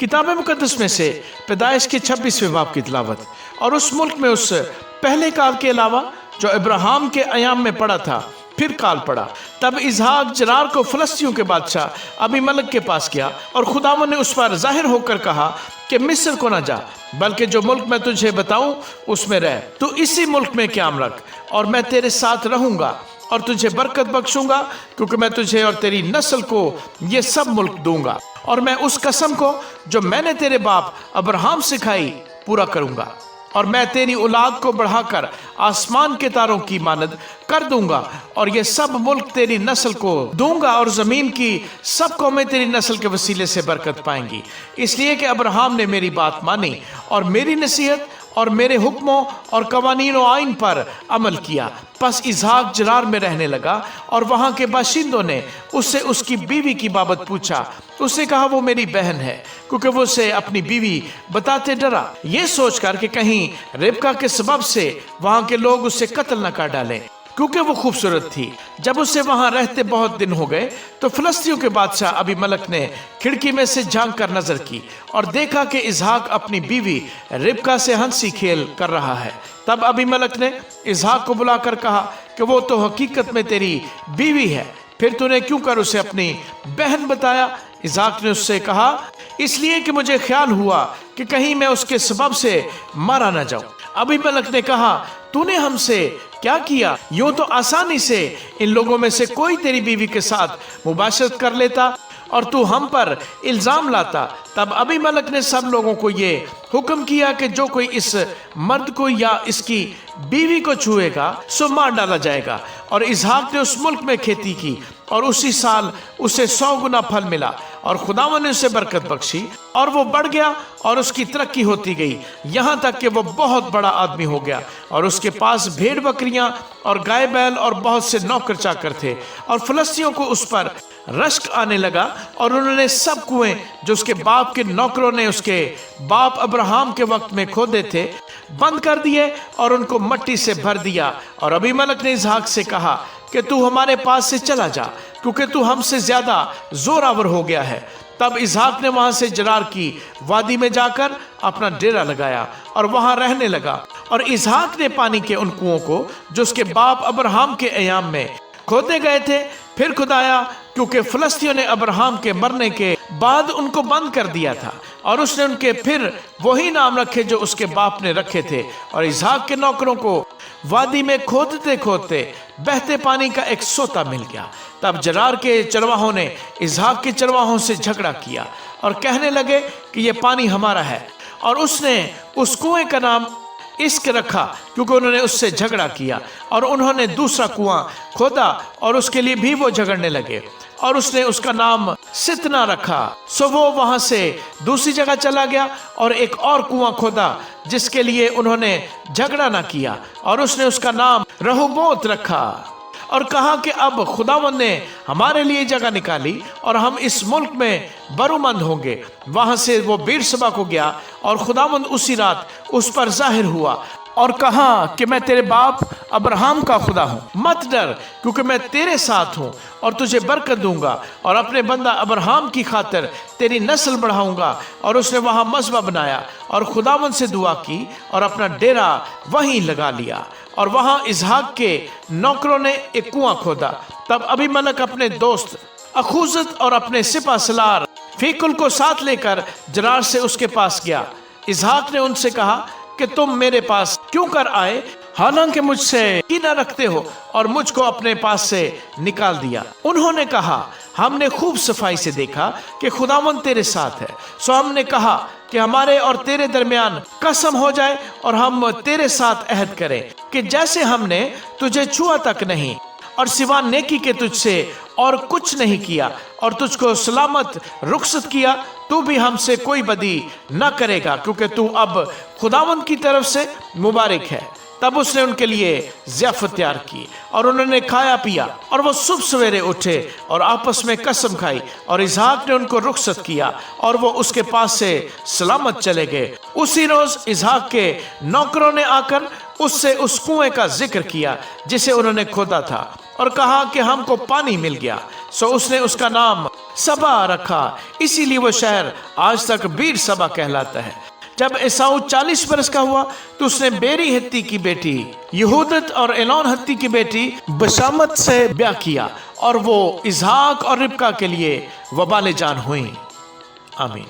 किताब मुकद्दस में से पैदाइश के 26वें बाब की तिलावत। और उस मुल्क में उस पहले काल के अलावा जो अब्राहम के अयाम में पड़ा था फिर काल पड़ा। तब इसहाक जरार को फलस्तियों के बादशाह अबीमेलेक के पास गया और खुदावंद ने उस पर जाहिर होकर कहा कि मिस्र को न जा, बल्कि जो मुल्क मैं तुझे बताऊं उसमें रह। तू इसी मुल्क में क़याम रख और मैं तेरे साथ रहूंगा और तुझे बरकत बख्शूंगा, क्योंकि मैं तुझे और तेरी नस्ल को ये सब मुल्क दूंगा और मैं उस कसम को जो मैंने तेरे बाप अब्राहम से खाई पूरा करूंगा। और मैं तेरी औलाद को बढ़ाकर आसमान के तारों की मानद कर दूंगा और ये सब मुल्क तेरी नस्ल को दूंगा और जमीन की सब कौमें तेरी नस्ल के वसीले से बरकत पाएंगी, इसलिए कि अब्राहम ने मेरी बात मानी और मेरी नसीहत और मेरे हुक्मों और कवानीन और आइन पर अमल किया। बस इसहाक जरार में रहने लगा और वहाँ के बाशिंदों ने उससे उसकी बीवी की बाबत पूछा। उसने कहा वो मेरी बहन है, क्योंकि वो उसे अपनी बीवी बताते डरा, ये सोचकर कि कहीं रिबका के सबब से वहाँ के लोग उसे कत्ल न कर डालें, क्योंकि वो खूबसूरत थी। जब उसे वहां रहते बहुत दिन हो गए तो फिलिस्तियों के बादशाह अबीमेलेक ने खिड़की में से झांक कर नजर की और देखा कि इसहाक अपनी बीवी रिबका से हंसी खेल कर रहा है। तब अबीमेलेक ने इसहाक को बुलाकर कहा कि वो तो हकीकत में तेरी बीवी है, फिर तूने क्यों कर उसे अपनी बहन बताया? इसहाक ने उससे कहा, इसलिए कि मुझे ख्याल हुआ कि कहीं मैं उसके सबब से मारा न जाऊं। अबीमेलेक ने कहा, तूने हमसे क्या किया? यूं तो आसानी से इन लोगों में से कोई तेरी बीवी के साथ मुबाशरत कर लेता और तू हम पर इल्जाम लाता। तब अबीमेलेक ने सब लोगों को ये हुक्म किया कि जो कोई इस मर्द को या इसकी बीवी को छुएगा सो मार डाला जाएगा। और इसहाक ने उस मुल्क में खेती की और उसी साल उसे 100 गुना फल मिला और खुदावंद ने उसे बरकत बख्शी और वो बढ़ गया और उसकी तरक्की होती गई, यहाँ तक कि वो बहुत बड़ा आदमी हो गया और उसके पास भेड़ बकरियां और गाय बैल और बहुत से नौकर चाकर थे। और फिलिस्तियों को उस पर रश्क आने लगा और उन्होंने सब कुएं जो उसके बाप के नौकरों ने उसके बाप अब्राहम के वक्त में खोदे थे बंद कर दिए और उनको मट्टी से भर दिया। और अबीमेलेक ने इसहाक से कहा कि तू हमारे पास से चला जा, क्योंकि तू हमसे ज्यादा जोरावर हो गया है। तब इसहाक ने वहां से जरार की वादी में जाकर अपना डेरा लगाया और वहां रहने लगा। और इसहाक ने पानी के उन कुओं को जो उसके बाप अब्राहम के अयाम में खोदे गए थे फिर खुदाया, क्योंकि फिलिस्तियों ने अब्राहम के मरने के बाद उनको बंद कर दिया था। और उसने उनके फिर वही नाम रखे जो उसके बाप ने रखे थे। और इसहाक के नौकरों को वादी में खोदते खोदते बहते पानी का एक सोता मिल गया। तब जरार के चरवाहों ने इसहाक के चरवाहों से झगड़ा किया और कहने लगे कि ये पानी हमारा है। और उसने उस कुएं का नाम इश्क रखा, क्योंकि उन्होंने उससे झगड़ा किया। और उन्होंने दूसरा कुआं खोदा और उसके लिए भी वो झगड़ने लगे और उसने उसका नाम सितना रखा। सो वो वहां से दूसरी जगह चला गया और एक और कुआं खोदा जिसके लिए उन्होंने झगड़ा ना किया और उसने उसका नाम रहोबोत रखा और कहा कि अब खुदावंद ने हमारे लिए जगह निकाली और हम इस मुल्क में बरूमंद होंगे। वहां से वो बीरसबा को गया और खुदावंद उसी रात उस पर जाहिर हुआ और कहा कि मैं तेरे बाप अब्राहम का खुदा हूँ, मत डर, क्योंकि मैं तेरे साथ हूँ और तुझे बरकत दूंगा और अपने बंदा अब्राहम की खातिर तेरी नस्ल बढ़ाऊंगा। और उसने वहां मज़बा बनाया और खुदावंद से दुआ की और अपना डेरा वहीं लगा लिया। और वहां इसहाक के नौकरों ने एक कुआं खोदा। तब अबीमेलेक अपने दोस्त अखूजत और अपने सिपा सलार फीकुल को साथ लेकर जरार से उसके पास गया। इसहाक ने उनसे कहा कि तुम मेरे पास क्यों कर आए, हालांकि मुझसे की न रखते हो और मुझको अपने पास से निकाल दिया। उन्होंने कहा, हमने खूब सफाई से देखा कि खुदावंद तेरे साथ है, सो हमने कहा कि हमारे और तेरे दरमियान कसम हो जाए और हम तेरे साथ अहद करें कि जैसे हमने तुझे छुआ तक नहीं और सिवा नेकी के तुझसे और कुछ नहीं किया और तुझको सलामत रुखसत किया, तू भी हमसे कोई बदी न करेगा, क्योंकि तू अब खुदावंद की तरफ से मुबारक है। तब उसने उनके लिए ज़ियाफत तैयार की और उन्होंने खाया पिया और वो सुबह सवेरे उठे और आपस में कसम खाई और इसहाक ने उनको रुखसत किया और वो उसके पास से सलामत चले गए। उसी रोज इसहाक के नौकरों ने आकर उससे उस कुएं का जिक्र किया जिसे उन्होंने खोदा था और कहा कि हमको पानी मिल गया। सो उसने उसका नाम सबा रखा, इसीलिए वो शहर आज तक बीर सबा कहलाता है। जब एसाउ 40 बरस का हुआ तो उसने बेरी हत्ती की बेटी यहूदत और एलोन हत्ती की बेटी बशामत से ब्याह किया और वो इसहाक और रिबका के लिए वबाले जान हुई। आमीन।